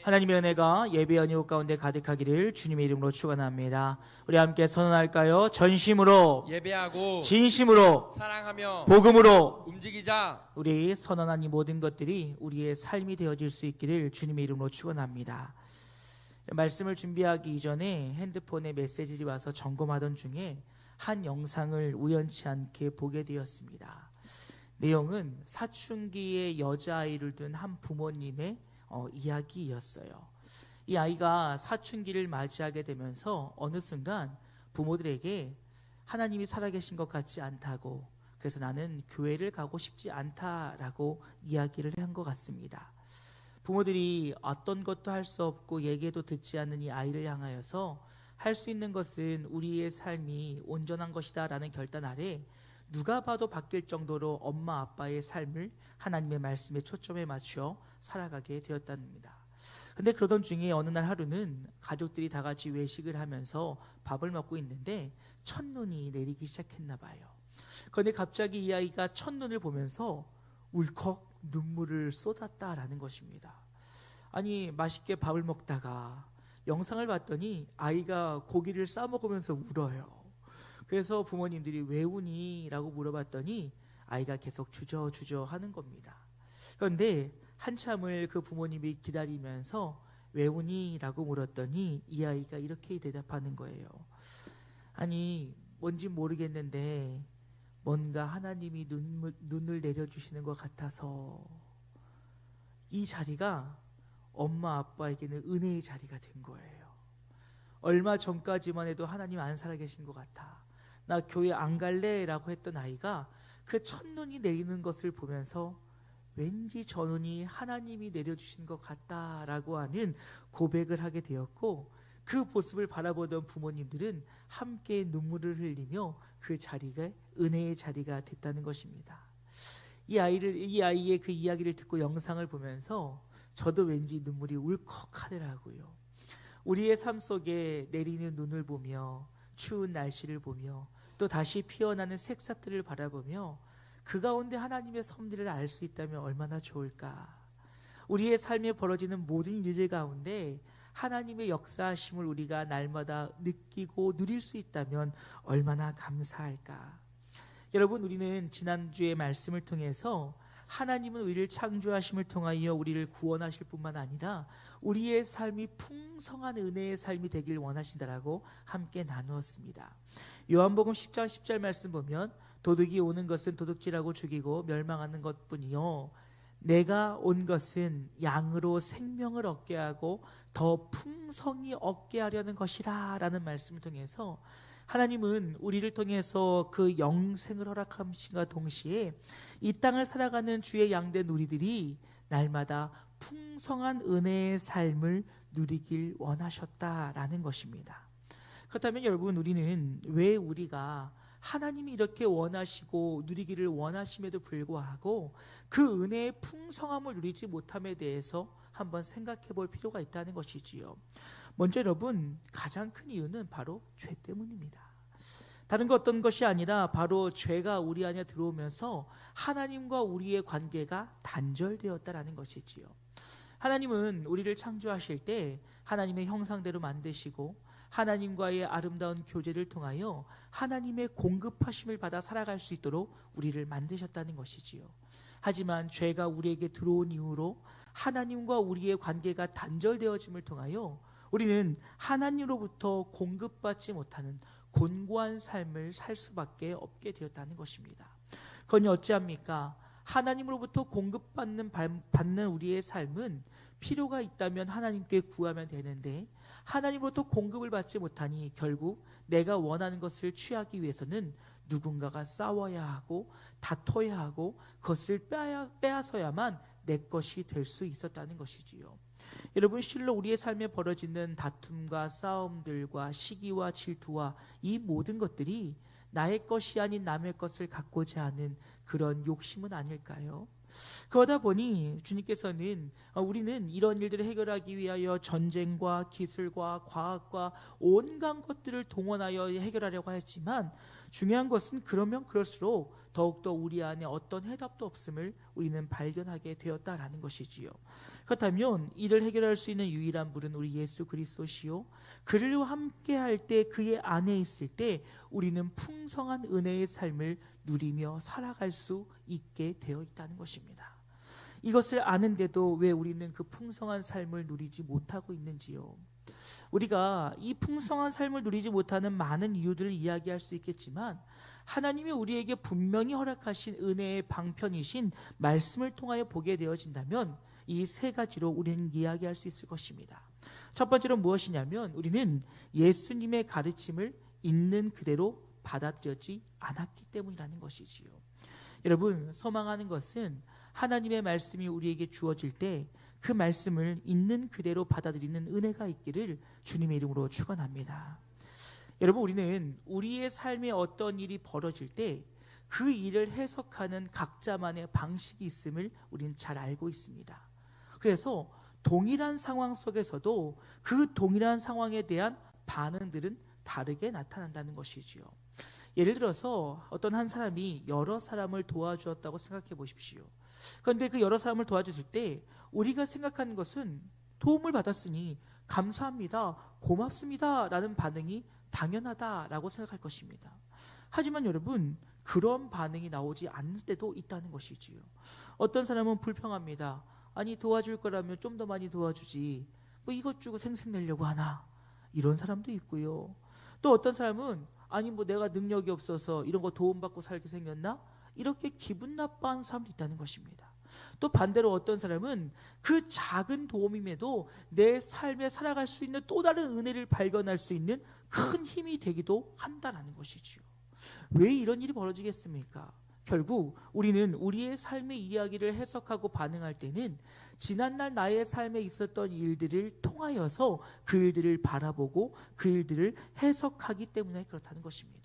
하나님의 은혜가 예배 연휴 가운데 가득하기를 주님의 이름으로 축원합니다. 우리 함께 선언할까요? 전심으로 예배하고 진심으로 사랑하며 복음으로 움직이자. 우리 선언한 이 모든 것들이 우리의 삶이 되어질 수 있기를 주님의 이름으로 축원합니다. 말씀을 준비하기 이전에 핸드폰에 메시지가 와서 점검하던 중에 한 영상을 우연치 않게 보게 되었습니다. 내용은 사춘기의 여자아이를 둔 한 부모님의 이야기였어요. 이 아이가 사춘기를 맞이하게 되면서 어느 순간 부모들에게 하나님이 살아계신 것 같지 않다고, 그래서 나는 교회를 가고 싶지 않다라고 이야기를 한 것 같습니다. 부모들이 어떤 것도 할 수 없고 얘기도 듣지 않는 이 아이를 향하여서 할 수 있는 것은 우리의 삶이 온전한 것이다 라는 결단 아래 누가 봐도 바뀔 정도로 엄마 아빠의 삶을 하나님의 말씀에 초점에 맞추어 살아가게 되었답니다. 근데 그러던 중에 어느 날 하루는 가족들이 다 같이 외식을 하면서 밥을 먹고 있는데 첫눈이 내리기 시작했나 봐요. 그런데 갑자기 이 아이가 첫눈을 보면서 울컥 눈물을 쏟았다라는 것입니다. 아니, 맛있게 밥을 먹다가 영상을 봤더니 아이가 고기를 싸 먹으면서 울어요. 그래서 부모님들이 왜 우니? 라고 물어봤더니 아이가 계속 주저주저 하는 겁니다. 그런데 한참을 그 부모님이 기다리면서 왜 우니? 라고 물었더니 이 아이가 이렇게 대답하는 거예요. 아니, 뭔지 모르겠는데 뭔가 하나님이 눈을 내려주시는 것 같아서. 이 자리가 엄마 아빠에게는 은혜의 자리가 된 거예요. 얼마 전까지만 해도 하나님 안 살아계신 것 같아, 나 교회 안 갈래 라고 했던 아이가 그 첫눈이 내리는 것을 보면서 왠지 저 눈이 하나님이 내려주신 것 같다라고 하는 고백을 하게 되었고, 그 모습을 바라보던 부모님들은 함께 눈물을 흘리며 그 자리가 은혜의 자리가 됐다는 것입니다. 이 아이의 그 이야기를 듣고 영상을 보면서 저도 왠지 눈물이 울컥하더라고요. 우리의 삶 속에 내리는 눈을 보며, 추운 날씨를 보며, 또 다시 피어나는 새싹들을 바라보며 그 가운데 하나님의 섭리를 알 수 있다면 얼마나 좋을까. 우리의 삶에 벌어지는 모든 일들 가운데 하나님의 역사하심을 우리가 날마다 느끼고 누릴 수 있다면 얼마나 감사할까. 여러분, 우리는 지난주의 말씀을 통해서 하나님은 우리를 창조하심을 통하여 우리를 구원하실 뿐만 아니라 우리의 삶이 풍성한 은혜의 삶이 되길 원하신다라고 함께 나누었습니다. 요한복음 10장 10절 말씀 보면 도둑이 오는 것은 도둑질하고 죽이고 멸망하는 것뿐이요 내가 온 것은 양으로 생명을 얻게 하고 더 풍성히 얻게 하려는 것이라 라는 말씀을 통해서 하나님은 우리를 통해서 그 영생을 허락하심과 동시에 이 땅을 살아가는 주의 양된 우리들이 날마다 풍성한 은혜의 삶을 누리길 원하셨다라는 것입니다. 그렇다면 여러분, 우리는 왜 우리가 하나님이 이렇게 원하시고 누리기를 원하심에도 불구하고 그 은혜의 풍성함을 누리지 못함에 대해서 한번 생각해 볼 필요가 있다는 것이지요. 먼저 여러분, 가장 큰 이유는 바로 죄 때문입니다. 다른 거 어떤 것이 아니라 바로 죄가 우리 안에 들어오면서 하나님과 우리의 관계가 단절되었다라는 것이지요. 하나님은 우리를 창조하실 때 하나님의 형상대로 만드시고 하나님과의 아름다운 교제를 통하여 하나님의 공급하심을 받아 살아갈 수 있도록 우리를 만드셨다는 것이지요. 하지만 죄가 우리에게 들어온 이후로 하나님과 우리의 관계가 단절되어짐을 통하여 우리는 하나님으로부터 공급받지 못하는 곤고한 삶을 살 수밖에 없게 되었다는 것입니다. 그건 어찌합니까? 하나님으로부터 공급받는 우리의 삶은 필요가 있다면 하나님께 구하면 되는데 하나님으로부터 공급을 받지 못하니 결국 내가 원하는 것을 취하기 위해서는 누군가가 싸워야 하고 다퉈야 하고 그것을 빼앗아야만 내 것이 될 수 있었다는 것이지요. 여러분, 실로 우리의 삶에 벌어지는 다툼과 싸움들과 시기와 질투와 이 모든 것들이 나의 것이 아닌 남의 것을 갖고자 하는 그런 욕심은 아닐까요? 그러다 보니 주님께서는 우리는 이런 일들을 해결하기 위하여 전쟁과 기술과 과학과 온갖 것들을 동원하여 해결하려고 했지만 중요한 것은 그러면 그럴수록 더욱더 우리 안에 어떤 해답도 없음을 우리는 발견하게 되었다라는 것이지요. 그렇다면 이를 해결할 수 있는 유일한 분은 우리 예수 그리스도시요, 그를 함께 할 때, 그의 안에 있을 때 우리는 풍성한 은혜의 삶을 누리며 살아갈 수 있게 되어 있다는 것입니다. 이것을 아는데도 왜 우리는 그 풍성한 삶을 누리지 못하고 있는지요? 우리가 이 풍성한 삶을 누리지 못하는 많은 이유들을 이야기할 수 있겠지만, 하나님이 우리에게 분명히 허락하신 은혜의 방편이신 말씀을 통하여 보게 되어진다면 이 세 가지로 우리는 이야기할 수 있을 것입니다. 첫 번째로 무엇이냐면, 우리는 예수님의 가르침을 있는 그대로 받아들였지 않았기 때문이라는 것이지요. 여러분, 소망하는 것은 하나님의 말씀이 우리에게 주어질 때 그 말씀을 있는 그대로 받아들이는 은혜가 있기를 주님의 이름으로 축원합니다. 여러분, 우리는 우리의 삶에 어떤 일이 벌어질 때 그 일을 해석하는 각자만의 방식이 있음을 우리는 잘 알고 있습니다. 그래서 동일한 상황 속에서도 그 동일한 상황에 대한 반응들은 다르게 나타난다는 것이지요. 예를 들어서 어떤 한 사람이 여러 사람을 도와주었다고 생각해 보십시오. 그런데 그 여러 사람을 도와줬을 때 우리가 생각하는 것은 도움을 받았으니 감사합니다, 고맙습니다 라는 반응이 당연하다라고 생각할 것입니다. 하지만 여러분, 그런 반응이 나오지 않을 때도 있다는 것이지요. 어떤 사람은 불평합니다. 아니, 도와줄 거라면 좀 더 많이 도와주지, 뭐 이것 주고 생색내려고 하나, 이런 사람도 있고요. 또 어떤 사람은 아니, 뭐 내가 능력이 없어서 이런 거 도움받고 살게 생겼나, 이렇게 기분 나빠하는 사람도 있다는 것입니다. 또 반대로 어떤 사람은 그 작은 도움임에도 내 삶에 살아갈 수 있는 또 다른 은혜를 발견할 수 있는 큰 힘이 되기도 한다는 것이지요. 왜 이런 일이 벌어지겠습니까? 결국 우리는 우리의 삶의 이야기를 해석하고 반응할 때는 지난날 나의 삶에 있었던 일들을 통하여서 그 일들을 바라보고 그 일들을 해석하기 때문에 그렇다는 것입니다.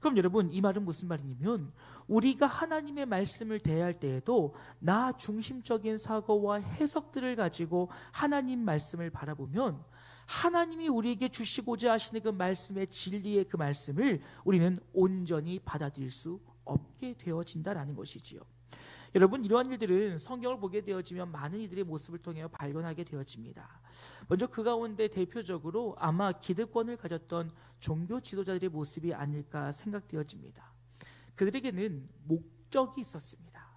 그럼 여러분, 이 말은 무슨 말이냐면, 우리가 하나님의 말씀을 대할 때에도 나 중심적인 사고와 해석들을 가지고 하나님 말씀을 바라보면 하나님이 우리에게 주시고자 하시는 그 말씀의 진리의 그 말씀을 우리는 온전히 받아들일 수 없게 되어진다라는 것이지요. 여러분, 이러한 일들은 성경을 보게 되어지면 많은 이들의 모습을 통해 발견하게 되어집니다. 먼저 그 가운데 대표적으로 아마 기득권을 가졌던 종교 지도자들의 모습이 아닐까 생각되어집니다. 그들에게는 목적이 있었습니다.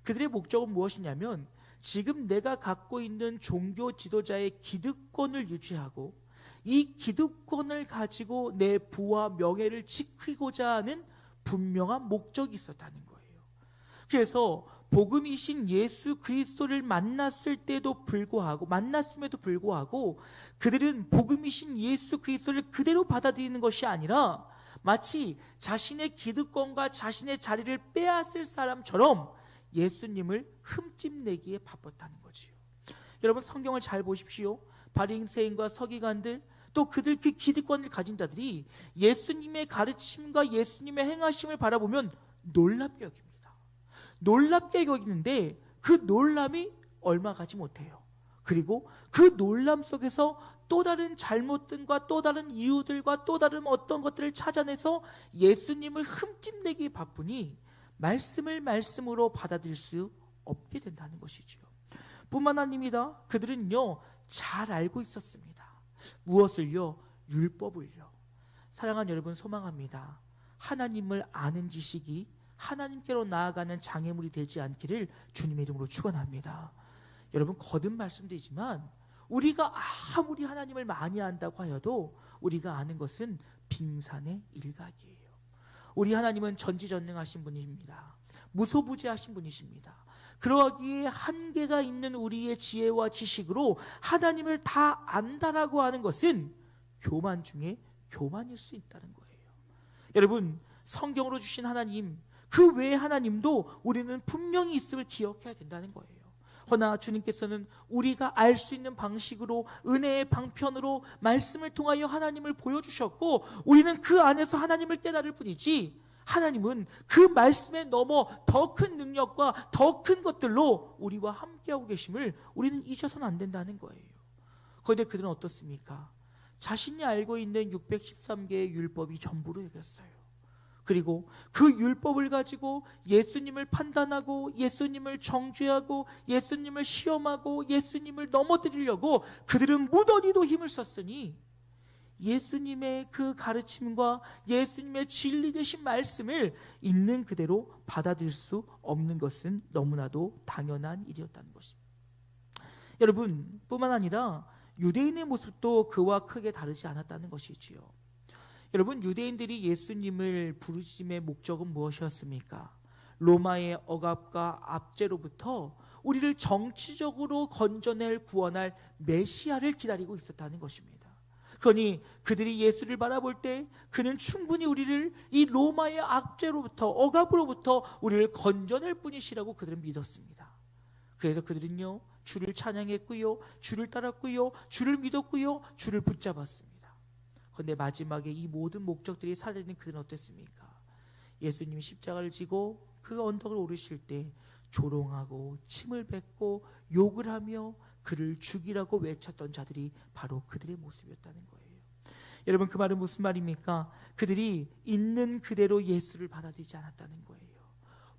그들의 목적은 무엇이냐면, 지금 내가 갖고 있는 종교 지도자의 기득권을 유지하고 이 기득권을 가지고 내 부와 명예를 지키고자 하는 분명한 목적이 있었다는 거예요. 그래서 복음이신 예수 그리스도를 만났음에도 불구하고 그들은 복음이신 예수 그리스도를 그대로 받아들이는 것이 아니라 마치 자신의 기득권과 자신의 자리를 빼앗을 사람처럼 예수님을 흠집내기에 바빴다는 거지요. 여러분, 성경을 잘 보십시오. 바리새인과 서기관들, 또 그들 그 기득권을 가진 자들이 예수님의 가르침과 예수님의 행하심을 바라보면 놀랍게 여깁니다. 놀랍게 여기는데 그 놀람이 얼마 가지 못해요. 그리고 그 놀람 속에서 또 다른 잘못들과 또 다른 이유들과 또 다른 어떤 것들을 찾아내서 예수님을 흠집내기 바쁘니 말씀을 말씀으로 받아들일 수 없게 된다는 것이죠. 뿐만 아닙니다. 그들은요, 잘 알고 있었습니다. 무엇을요? 율법을요. 사랑하는 여러분, 소망합니다. 하나님을 아는 지식이 하나님께로 나아가는 장애물이 되지 않기를 주님의 이름으로 축원합니다. 여러분, 거듭 말씀드리지만 우리가 아무리 하나님을 많이 안다고 하여도 우리가 아는 것은 빙산의 일각이에요. 우리 하나님은 전지전능하신 분이십니다. 무소부재하신 분이십니다. 그러기에 한계가 있는 우리의 지혜와 지식으로 하나님을 다 안다라고 하는 것은 교만 중에 교만일 수 있다는 거예요. 여러분, 성경으로 주신 하나님, 그 외의 하나님도 우리는 분명히 있음을 기억해야 된다는 거예요. 허나 주님께서는 우리가 알 수 있는 방식으로 은혜의 방편으로 말씀을 통하여 하나님을 보여주셨고 우리는 그 안에서 하나님을 깨달을 뿐이지, 하나님은 그 말씀에 넘어 더 큰 능력과 더 큰 것들로 우리와 함께하고 계심을 우리는 잊어서는 안 된다는 거예요. 그런데 그들은 어떻습니까? 자신이 알고 있는 613개의 율법이 전부로 여겼어요. 그리고 그 율법을 가지고 예수님을 판단하고 예수님을 정죄하고 예수님을 시험하고 예수님을 넘어뜨리려고 그들은 무더기도 힘을 썼으니 예수님의 그 가르침과 예수님의 진리 되신 말씀을 있는 그대로 받아들일 수 없는 것은 너무나도 당연한 일이었다는 것입니다. 여러분, 뿐만 아니라 유대인의 모습도 그와 크게 다르지 않았다는 것이지요. 여러분, 유대인들이 예수님을 부르심의 목적은 무엇이었습니까? 로마의 억압과 압제로부터 우리를 정치적으로 건져낼 구원할 메시아를 기다리고 있었다는 것입니다. 그러니 그들이 예수를 바라볼 때 그는 충분히 우리를 이 로마의 압제로부터 억압으로부터 우리를 건져낼 분이시라고 그들은 믿었습니다. 그래서 그들은요, 주를 찬양했고요, 주를 따랐고요, 주를 믿었고요, 주를 붙잡았습니다. 그런데 마지막에 이 모든 목적들이 사라진 그들은 어땠습니까? 예수님이 십자가를 지고 그 언덕을 오르실 때 조롱하고 침을 뱉고 욕을 하며 그를 죽이라고 외쳤던 자들이 바로 그들의 모습이었다는 거예요. 여러분, 그 말은 무슨 말입니까? 그들이 있는 그대로 예수를 받아들이지 않았다는 거예요.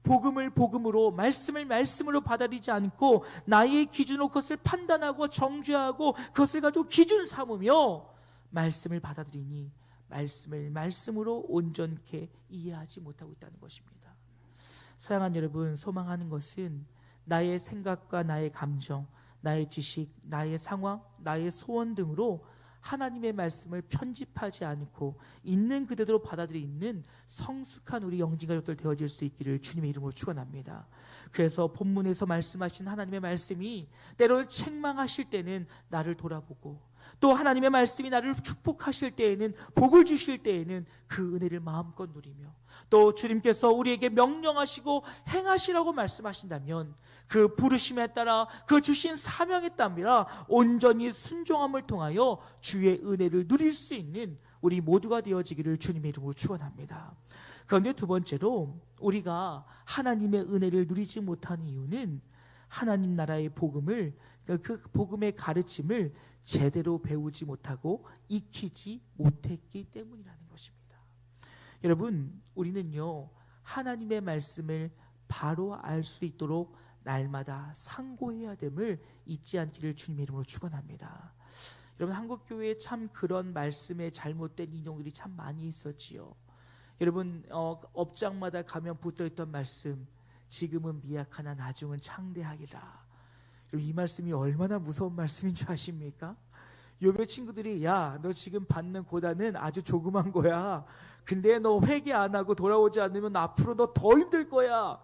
복음을 복음으로, 말씀을 말씀으로 받아들이지 않고 나의 기준으로 그것을 판단하고 정죄하고 그것을 가지고 기준 삼으며 말씀을 받아들이니 말씀을 말씀으로 온전케 이해하지 못하고 있다는 것입니다. 사랑하는 여러분, 소망하는 것은 나의 생각과 나의 감정, 나의 지식, 나의 상황, 나의 소원 등으로 하나님의 말씀을 편집하지 않고 있는 그대로 받아들이는 성숙한 우리 영진가족들 되어질 수 있기를 주님의 이름으로 축원합니다. 그래서 본문에서 말씀하신 하나님의 말씀이 때로는 책망하실 때는 나를 돌아보고, 또 하나님의 말씀이 나를 축복하실 때에는, 복을 주실 때에는 그 은혜를 마음껏 누리며, 또 주님께서 우리에게 명령하시고 행하시라고 말씀하신다면 그 부르심에 따라 그 주신 사명에 따라 온전히 순종함을 통하여 주의 은혜를 누릴 수 있는 우리 모두가 되어지기를 주님의 이름으로 축원합니다. 그런데 두 번째로 우리가 하나님의 은혜를 누리지 못하는 이유는 하나님 나라의 복음을, 그 복음의 가르침을 제대로 배우지 못하고 익히지 못했기 때문이라는 것입니다. 여러분, 우리는요, 하나님의 말씀을 바로 알 수 있도록 날마다 상고해야 됨을 잊지 않기를 주님의 이름으로 축원합니다. 여러분, 한국교회에 참 그런 말씀에 잘못된 인용들이 참 많이 있었지요. 여러분, 업장마다 가면 붙어있던 말씀, 지금은 미약하나 나중은 창대하리라. 이 말씀이 얼마나 무서운 말씀인 줄 아십니까? 요배 친구들이, 야, 너 지금 받는 고난은 아주 조그만 거야. 근데 너 회개 안 하고 돌아오지 않으면 앞으로 너 더 힘들 거야.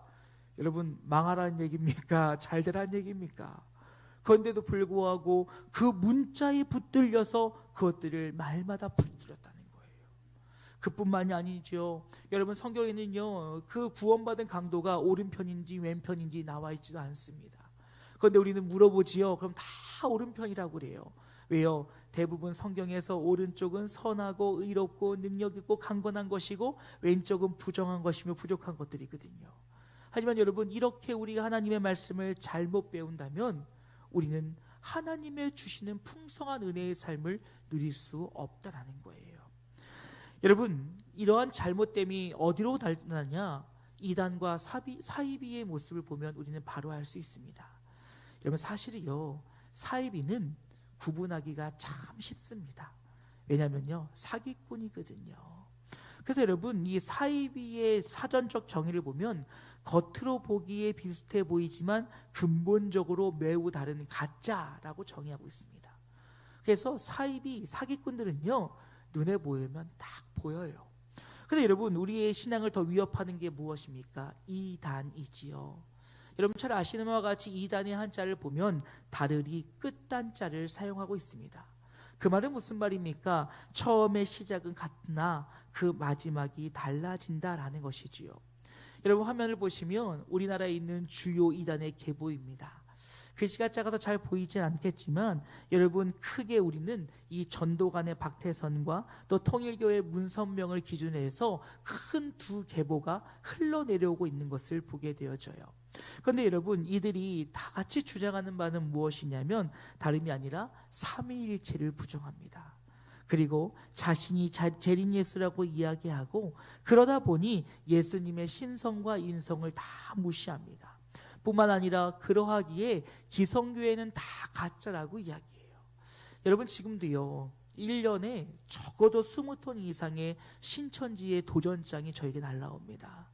여러분, 망하라는 얘기입니까? 잘 되라는 얘기입니까? 그런데도 불구하고 그 문자에 붙들려서 그것들을 말마다 붙들었다는 거예요. 그뿐만이 아니죠. 여러분, 성경에는요, 그 구원받은 강도가 오른편인지 왼편인지 나와 있지도 않습니다. 그런데 우리는 물어보지요. 그럼 다 오른편이라고 그래요. 왜요? 대부분 성경에서 오른쪽은 선하고 의롭고 능력 있고 강건한 것이고 왼쪽은 부정한 것이며 부족한 것들이거든요. 하지만 여러분, 이렇게 우리가 하나님의 말씀을 잘못 배운다면 우리는 하나님의 주시는 풍성한 은혜의 삶을 누릴 수 없다라는 거예요. 여러분, 이러한 잘못됨이 어디로 나타나냐? 이단과 사이비의 모습을 보면 우리는 바로 알 수 있습니다. 여러분, 사실이요, 사이비는 구분하기가 참 쉽습니다. 왜냐하면요, 사기꾼이거든요. 그래서 여러분, 이 사이비의 사전적 정의를 보면 겉으로 보기에 비슷해 보이지만 근본적으로 매우 다른 가짜라고 정의하고 있습니다. 그래서 사이비, 사기꾼들은요, 눈에 보이면 딱 보여요. 그런데 여러분, 우리의 신앙을 더 위협하는 게 무엇입니까? 이단이지요. 여러분 잘 아시는 바와 같이 이단의 한자를 보면 다르리 끝단자를 사용하고 있습니다. 그 말은 무슨 말입니까? 처음의 시작은 같으나 그 마지막이 달라진다라는 것이지요. 여러분, 화면을 보시면 우리나라에 있는 주요 이단의 계보입니다. 글씨가 작아서 잘 보이진 않겠지만 여러분, 크게 우리는 이 전도관의 박태선과 또 통일교의 문선명을 기준으로 해서 큰 두 계보가 흘러내려오고 있는 것을 보게 되어져요. 그런데 여러분, 이들이 다 같이 주장하는 바는 무엇이냐면 다름이 아니라 삼위일체를 부정합니다. 그리고 자신이 재림 예수라고 이야기하고, 그러다 보니 예수님의 신성과 인성을 다 무시합니다. 뿐만 아니라 그러하기에 기성교회는 다 가짜라고 이야기해요. 여러분, 지금도요 1년에 적어도 20톤 이상의 신천지의 도전장이 저에게 날라옵니다.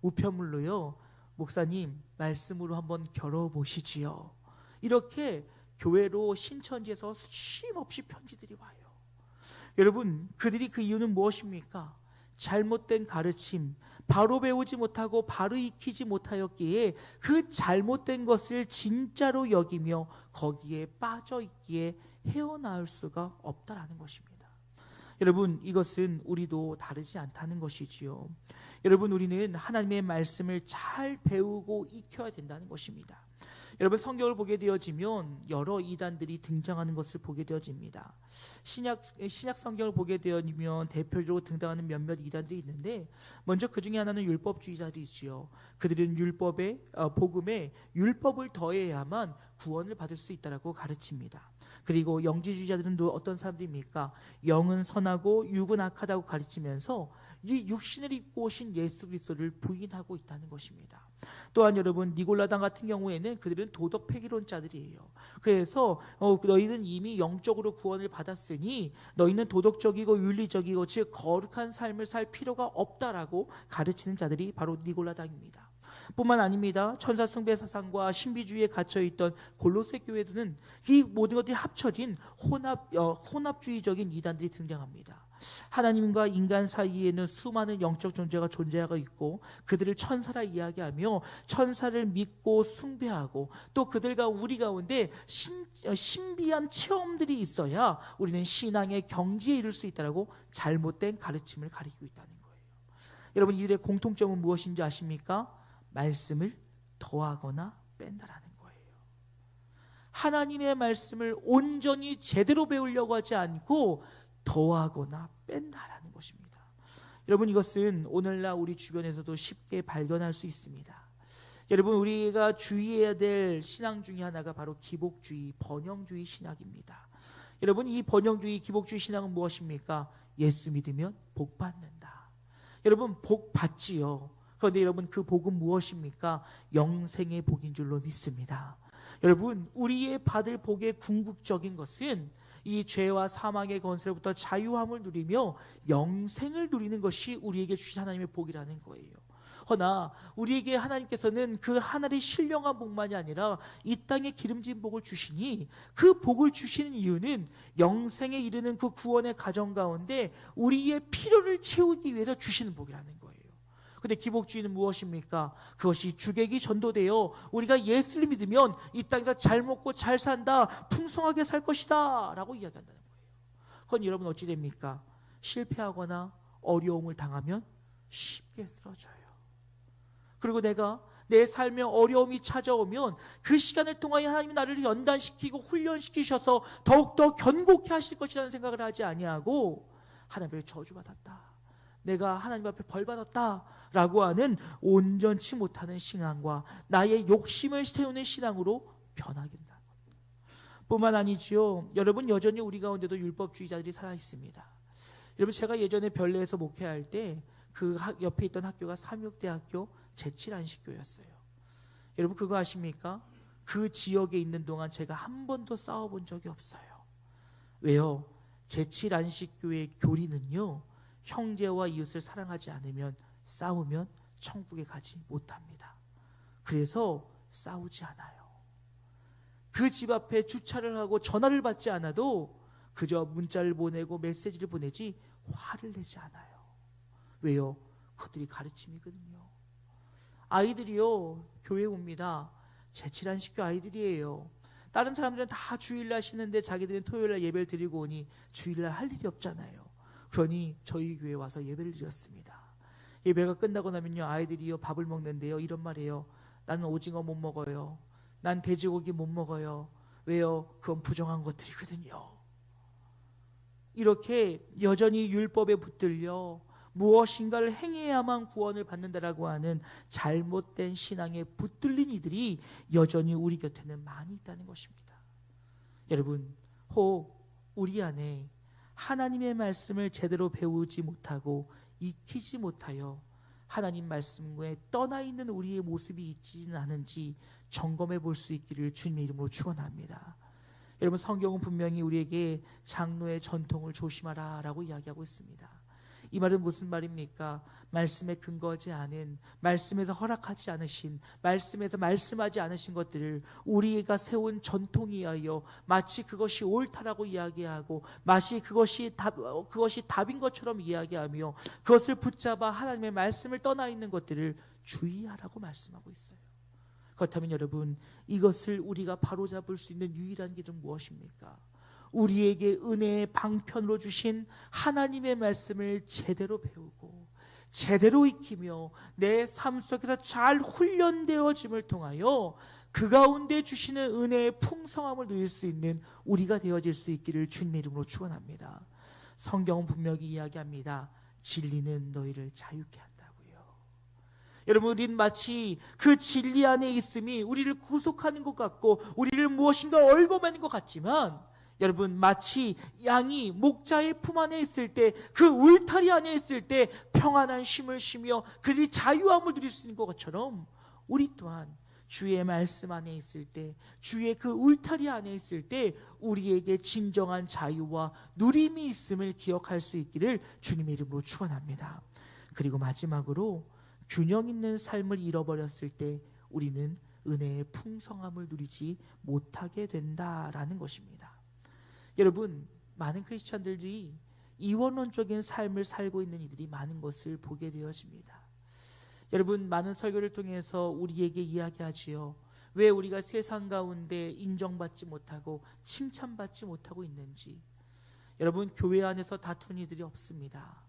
우편물로요, 목사님 말씀으로 한번 겨뤄보시지요. 이렇게 교회로 신천지에서 쉼없이 편지들이 와요. 여러분, 그들이 그 이유는 무엇입니까? 잘못된 가르침, 바로 배우지 못하고 바로 익히지 못하였기에 그 잘못된 것을 진짜로 여기며 거기에 빠져 있기에 헤어나올 수가 없다라는 것입니다. 여러분, 이것은 우리도 다르지 않다는 것이지요. 여러분, 우리는 하나님의 말씀을 잘 배우고 익혀야 된다는 것입니다. 여러분, 성경을 보게 되어지면 여러 이단들이 등장하는 것을 보게 되어집니다. 신약 성경을 보게 되어지면 대표적으로 등장하는 몇몇 이단들이 있는데, 먼저 그 중에 하나는 율법주의자들이지요. 그들은 복음에 율법을 더해야만 구원을 받을 수 있다라고 가르칩니다. 그리고 영지주의자들은 또 어떤 사람들입니까? 영은 선하고 육은 악하다고 가르치면서 이 육신을 입고 오신 예수 그리스도를 부인하고 있다는 것입니다. 또한 여러분, 니골라당 같은 경우에는 그들은 도덕 폐기론자들이에요. 그래서 너희는 이미 영적으로 구원을 받았으니 너희는 도덕적이고 윤리적이고 즉 거룩한 삶을 살 필요가 없다라고 가르치는 자들이 바로 니골라당입니다. 뿐만 아닙니다. 천사 숭배 사상과 신비주의에 갇혀있던 골로새 교회들은 이 모든 것들이 합쳐진 혼합주의적인 이단들이 등장합니다. 하나님과 인간 사이에는 수많은 영적 존재가 존재하고 있고 그들을 천사라 이야기하며 천사를 믿고 숭배하고 또 그들과 우리 가운데 신비한 체험들이 있어야 우리는 신앙의 경지에 이를 수 있다고 잘못된 가르침을 가리키고 있다는 거예요. 여러분, 이들의 공통점은 무엇인지 아십니까? 말씀을 더하거나 뺀다라는 거예요. 하나님의 말씀을 온전히 제대로 배우려고 하지 않고 더하거나 뺀다라는 것입니다. 여러분, 이것은 오늘날 우리 주변에서도 쉽게 발견할 수 있습니다. 여러분, 우리가 주의해야 될 신앙 중에 하나가 바로 기복주의, 번영주의 신학입니다. 여러분, 이 번영주의, 기복주의 신학은 무엇입니까? 예수 믿으면 복 받는다. 여러분, 복 받지요. 그런데 여러분, 그 복은 무엇입니까? 영생의 복인 줄로 믿습니다. 여러분, 우리의 받을 복의 궁극적인 것은 이 죄와 사망의 권세로부터 자유함을 누리며 영생을 누리는 것이 우리에게 주신 하나님의 복이라는 거예요. 허나 우리에게 하나님께서는 그 하늘의 신령한 복만이 아니라 이 땅에 기름진 복을 주시니, 그 복을 주시는 이유는 영생에 이르는 그 구원의 과정 가운데 우리의 필요를 채우기 위해서 주시는 복이라는 거예요. 근데 기복주의는 무엇입니까? 그것이 주객이 전도되어 우리가 예수를 믿으면 이 땅에서 잘 먹고 잘 산다, 풍성하게 살 것이다 라고 이야기한다는 거예요. 그건 여러분 어찌 됩니까? 실패하거나 어려움을 당하면 쉽게 쓰러져요. 그리고 내가 내 삶에 어려움이 찾아오면 그 시간을 통하여 하나님이 나를 연단시키고 훈련시키셔서 더욱더 견고케 하실 것이라는 생각을 하지 아니하고 하나님을 저주받았다, 내가 하나님 앞에 벌받았다 라고 하는 온전치 못하는 신앙과 나의 욕심을 세우는 신앙으로 변하게 된다. 뿐만 아니지요, 여러분, 여전히 우리 가운데도 율법주의자들이 살아있습니다. 여러분, 제가 예전에 별내에서 목회할 때 그 옆에 있던 학교가 삼육대학교 제7안식교였어요. 여러분, 그거 아십니까? 그 지역에 있는 동안 제가 한 번도 싸워본 적이 없어요. 왜요? 제7안식교의 교리는요, 형제와 이웃을 사랑하지 않으면, 싸우면 천국에 가지 못합니다. 그래서 싸우지 않아요. 그 집 앞에 주차를 하고 전화를 받지 않아도 그저 문자를 보내고 메시지를 보내지 화를 내지 않아요. 왜요? 그것들이 가르침이거든요. 아이들이요, 교회 옵니다. 제7안식교 아이들이에요. 다른 사람들은 다 주일날 쉬는데 자기들은 토요일날 예배를 드리고 오니 주일날 할 일이 없잖아요. 그러니 저희 교회에 와서 예배를 드렸습니다. 예배가 끝나고 나면요, 아이들이요 밥을 먹는데요, 이런 말이에요. 나는 오징어 못 먹어요. 난 돼지고기 못 먹어요. 왜요? 그건 부정한 것들이거든요. 이렇게 여전히 율법에 붙들려 무엇인가를 행해야만 구원을 받는다라고 하는 잘못된 신앙에 붙들린 이들이 여전히 우리 곁에는 많이 있다는 것입니다. 여러분, 혹 우리 안에 하나님의 말씀을 제대로 배우지 못하고 익히지 못하여 하나님 말씀에 떠나 있는 우리의 모습이 있지는 않은지 점검해 볼 수 있기를 주님의 이름으로 축원합니다. 여러분, 성경은 분명히 우리에게 장로의 전통을 조심하라 라고 이야기하고 있습니다. 이 말은 무슨 말입니까? 말씀에 근거하지 않은, 말씀에서 허락하지 않으신, 말씀에서 말씀하지 않으신 것들을 우리가 세운 전통이하여 마치 그것이 옳다라고 이야기하고 마치 그것이 답인 것처럼 이야기하며 그것을 붙잡아 하나님의 말씀을 떠나 있는 것들을 주의하라고 말씀하고 있어요. 그렇다면 여러분, 이것을 우리가 바로잡을 수 있는 유일한 길은 무엇입니까? 우리에게 은혜의 방편으로 주신 하나님의 말씀을 제대로 배우고 제대로 익히며 내 삶 속에서 잘 훈련되어짐을 통하여 그 가운데 주시는 은혜의 풍성함을 누릴 수 있는 우리가 되어질 수 있기를 주님의 이름으로 축원합니다. 성경은 분명히 이야기합니다. 진리는 너희를 자유케 한다고요. 여러분, 우리는 마치 그 진리 안에 있음이 우리를 구속하는 것 같고 우리를 무엇인가 얽어매는 것 같지만, 여러분, 마치 양이 목자의 품 안에 있을 때, 그 울타리 안에 있을 때 평안한 쉼을 쉬며 그들이 자유함을 누릴 수 있는 것처럼 우리 또한 주의 말씀 안에 있을 때, 주의 그 울타리 안에 있을 때 우리에게 진정한 자유와 누림이 있음을 기억할 수 있기를 주님의 이름으로 축원합니다. 그리고 마지막으로 균형 있는 삶을 잃어버렸을 때 우리는 은혜의 풍성함을 누리지 못하게 된다라는 것입니다. 여러분, 많은 크리스찬들이 이원론적인 삶을 살고 있는 이들이 많은 것을 보게 되어집니다. 여러분, 많은 설교를 통해서 우리에게 이야기하지요. 왜 우리가 세상 가운데 인정받지 못하고 칭찬받지 못하고 있는지. 여러분, 교회 안에서 다투는 이들이 없습니다.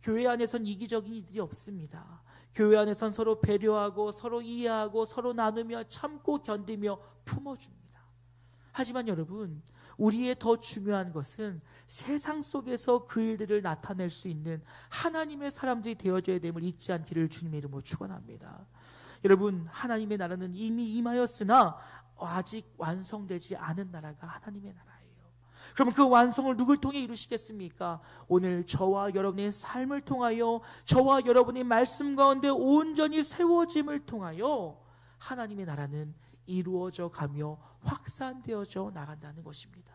교회 안에선 이기적인 이들이 없습니다. 교회 안에선 서로 배려하고 서로 이해하고 서로 나누며 참고 견디며 품어줍니다. 하지만 여러분, 우리의 더 중요한 것은 세상 속에서 그 일들을 나타낼 수 있는 하나님의 사람들이 되어져야 됨을 잊지 않기를 주님의 이름으로 축원합니다. 여러분, 하나님의 나라는 이미 임하였으나 아직 완성되지 않은 나라가 하나님의 나라예요. 그러면 그 완성을 누굴 통해 이루시겠습니까? 오늘 저와 여러분의 삶을 통하여, 저와 여러분의 말씀 가운데 온전히 세워짐을 통하여 하나님의 나라는 이루어져 가며 확산되어져 나간다는 것입니다.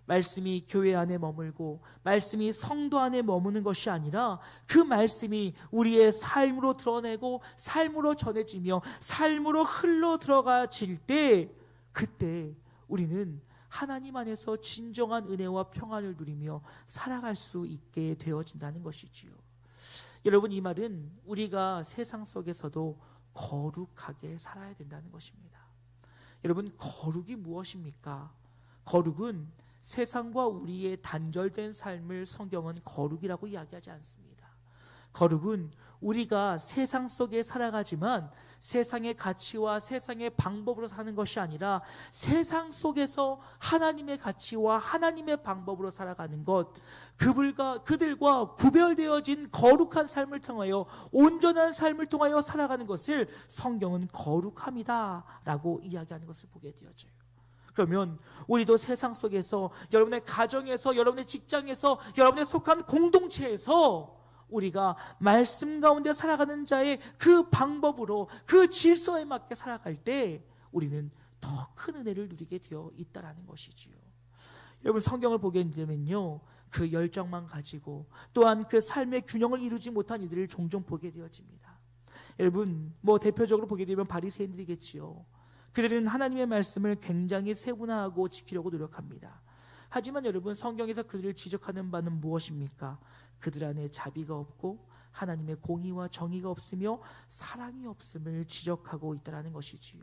말씀이 교회 안에 머물고 말씀이 성도 안에 머무는 것이 아니라 그 말씀이 우리의 삶으로 드러내고 삶으로 전해지며 삶으로 흘러 들어가질 때, 그때 우리는 하나님 안에서 진정한 은혜와 평안을 누리며 살아갈 수 있게 되어진다는 것이지요. 여러분, 이 말은 우리가 세상 속에서도 거룩하게 살아야 된다는 것입니다. 여러분, 거룩이 무엇입니까? 거룩은 세상과 우리의 단절된 삶을 성경은 거룩이라고 이야기하지 않습니다. 거룩은 우리가 세상 속에 살아가지만 세상의 가치와 세상의 방법으로 사는 것이 아니라 세상 속에서 하나님의 가치와 하나님의 방법으로 살아가는 것, 그들과 구별되어진 거룩한 삶을 통하여, 온전한 삶을 통하여 살아가는 것을 성경은 거룩함이다 라고 이야기하는 것을 보게 되어져요. 그러면 우리도 세상 속에서, 여러분의 가정에서, 여러분의 직장에서, 여러분의 속한 공동체에서 우리가 말씀 가운데 살아가는 자의 그 방법으로, 그 질서에 맞게 살아갈 때 우리는 더 큰 은혜를 누리게 되어 있다라는 것이지요. 여러분, 성경을 보게 되면요, 그 열정만 가지고 또한 그 삶의 균형을 이루지 못한 이들을 종종 보게 되어집니다. 여러분, 대표적으로 보게 되면 바리새인들이겠지요. 그들은 하나님의 말씀을 굉장히 세분화하고 지키려고 노력합니다. 하지만 여러분, 성경에서 그들을 지적하는 바는 무엇입니까? 그들 안에 자비가 없고 하나님의 공의와 정의가 없으며 사랑이 없음을 지적하고 있다는 것이지요.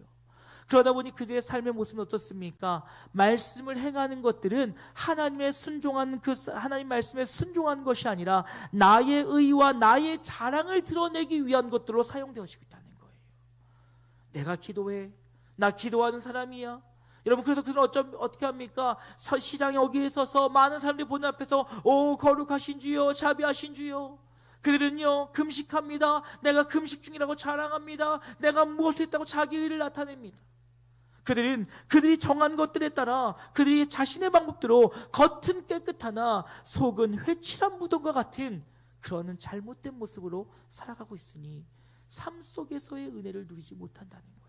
그러다 보니 그들의 삶의 모습은 어떻습니까? 말씀을 행하는 것들은 하나님의 순종한 하나님 말씀에 순종한 것이 아니라 나의 의와 나의 자랑을 드러내기 위한 것들로 사용되어지고 있다는 거예요. 내가 기도해, 나 기도하는 사람이야. 여러분, 그래서 그들은 어떻게 합니까? 시장에 여기에 서서 많은 사람들이 보는 앞에서 거룩하신 주여, 자비하신 주여. 그들은요, 금식합니다. 내가 금식 중이라고 자랑합니다. 내가 무엇을 했다고 자기 의를 나타냅니다. 그들이 정한 것들에 따라 그들이 자신의 방법대로 겉은 깨끗하나 속은 회칠한 무덤과 같은 그런 잘못된 모습으로 살아가고 있으니 삶 속에서의 은혜를 누리지 못한다는 거예요.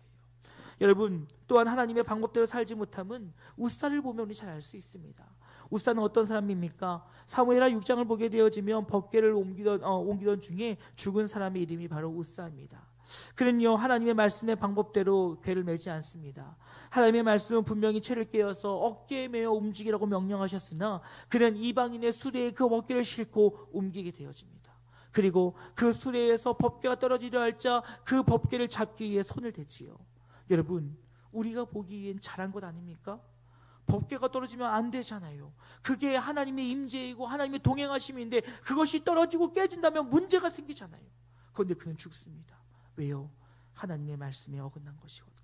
여러분, 또한 하나님의 방법대로 살지 못함은 웃사를 보면 우리 잘 알 수 있습니다. 웃사는 어떤 사람입니까? 사무엘하 6장을 보게 되어지면 법궤를 옮기던 중에 죽은 사람의 이름이 바로 웃사입니다. 그는요, 하나님의 말씀의 방법대로 궤를 매지 않습니다. 하나님의 말씀은 분명히 채를 깨어서 어깨에 매어 움직이라고 명령하셨으나 그는 이방인의 수레에 그 어깨를 싣고 옮기게 되어집니다. 그리고 그 수레에서 법궤가 떨어지려 할자 그 법궤를 잡기 위해 손을 대지요. 여러분, 우리가 보기엔 잘한 것 아닙니까? 법궤가 떨어지면 안 되잖아요. 그게 하나님의 임재이고 하나님의 동행하심인데 그것이 떨어지고 깨진다면 문제가 생기잖아요. 그런데 그는 죽습니다. 왜요? 하나님의 말씀에 어긋난 것이거든요.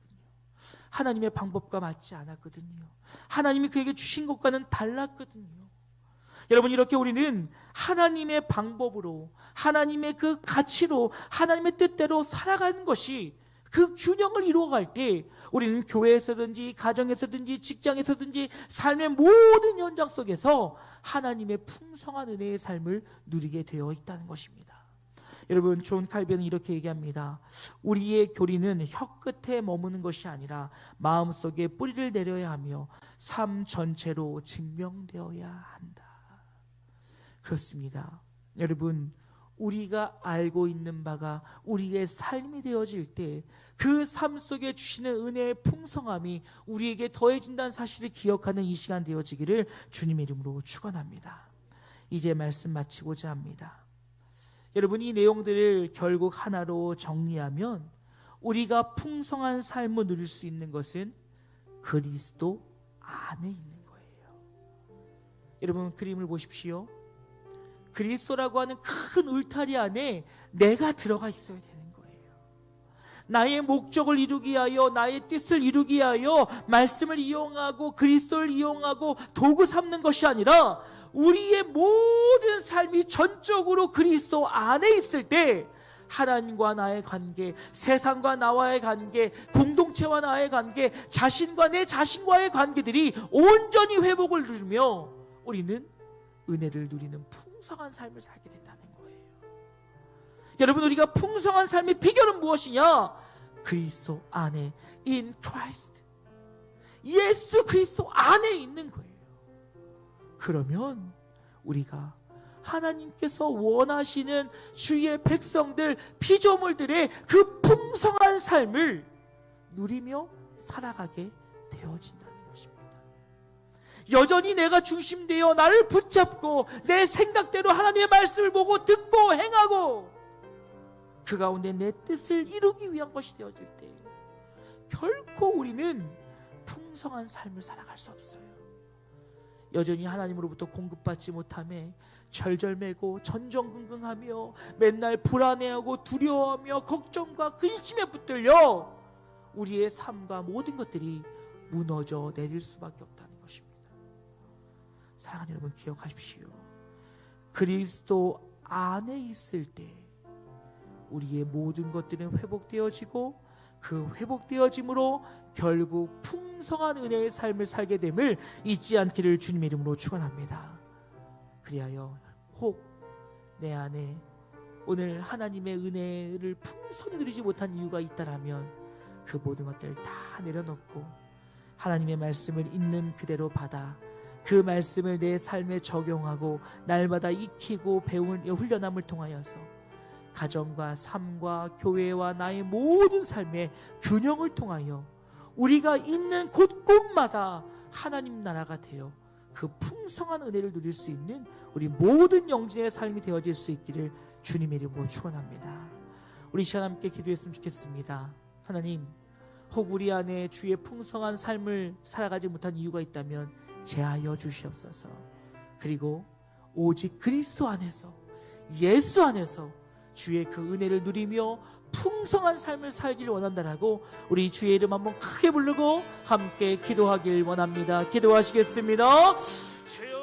하나님의 방법과 맞지 않았거든요. 하나님이 그에게 주신 것과는 달랐거든요. 여러분, 이렇게 우리는 하나님의 방법으로, 하나님의 그 가치로, 하나님의 뜻대로 살아가는 것이, 그 균형을 이루어갈 때 우리는 교회에서든지 가정에서든지 직장에서든지 삶의 모든 현장 속에서 하나님의 풍성한 은혜의 삶을 누리게 되어 있다는 것입니다. 여러분, 존 칼빈은 이렇게 얘기합니다. 우리의 교리는 혀끝에 머무는 것이 아니라 마음속에 뿌리를 내려야 하며 삶 전체로 증명되어야 한다. 그렇습니다. 여러분, 우리가 알고 있는 바가 우리의 삶이 되어질 때 그 삶 속에 주시는 은혜의 풍성함이 우리에게 더해진다는 사실을 기억하는 이 시간 되어지기를 주님의 이름으로 축원합니다. 이제 말씀 마치고자 합니다. 여러분, 이 내용들을 결국 하나로 정리하면 우리가 풍성한 삶을 누릴 수 있는 것은 그리스도 안에 있는 거예요. 여러분, 그림을 보십시오. 그리스도라고 하는 큰 울타리 안에 내가 들어가 있어야 되는 거예요. 나의 목적을 이루기 위하여, 나의 뜻을 이루기 위하여 말씀을 이용하고 그리스도를 이용하고 도구 삼는 것이 아니라 우리의 모든 삶이 전적으로 그리스도 안에 있을 때 하나님과 나의 관계, 세상과 나와의 관계, 공동체와 나의 관계, 자신과 내 자신과의 관계들이 온전히 회복을 누리며 우리는 은혜를 누리는 풍성한 삶을 살게 된다는 거예요. 여러분, 우리가 풍성한 삶의 비결은 무엇이냐? 그리스도 안에, in Christ, 예수 그리스도 안에 있는 거예요. 그러면 우리가 하나님께서 원하시는 주의 백성들, 피조물들의 그 풍성한 삶을 누리며 살아가게 되어진다는 것입니다. 여전히 내가 중심되어 나를 붙잡고 내 생각대로 하나님의 말씀을 보고 듣고 행하고 그 가운데 내 뜻을 이루기 위한 것이 되어질 때 결코 우리는 풍성한 삶을 살아갈 수 없어요. 여전히 하나님으로부터 공급받지 못함에 절절매고 전전긍긍하며 맨날 불안해하고 두려워하며 걱정과 근심에 붙들려 우리의 삶과 모든 것들이 무너져 내릴 수밖에 없다는 것입니다. 사랑하는 여러분, 기억하십시오. 그리스도 안에 있을 때 우리의 모든 것들은 회복되어지고 그 회복되어짐으로 결국 풍성한 은혜의 삶을 살게 됨을 잊지 않기를 주님의 이름으로 축원합니다. 그리하여 혹 내 안에 오늘 하나님의 은혜를 풍성히 누리지 못한 이유가 있다라면 그 모든 것들을 다 내려놓고 하나님의 말씀을 있는 그대로 받아 그 말씀을 내 삶에 적용하고 날마다 익히고 배운 훈련함을 통하여서 가정과 삶과 교회와 나의 모든 삶의 균형을 통하여 우리가 있는 곳곳마다 하나님 나라가 되어 그 풍성한 은혜를 누릴 수 있는 우리 모든 영진의 삶이 되어질 수 있기를 주님의 이름으로 축원합니다. 우리 시간 함께 기도했으면 좋겠습니다. 하나님, 혹 우리 안에 주의 풍성한 삶을 살아가지 못한 이유가 있다면 제하여 주시옵소서. 그리고 오직 그리스도 안에서, 예수 안에서 주의 그 은혜를 누리며 풍성한 삶을 살기를 원한다라고 우리 주의 이름 한번 크게 부르고 함께 기도하길 원합니다. 기도하시겠습니다. 주여.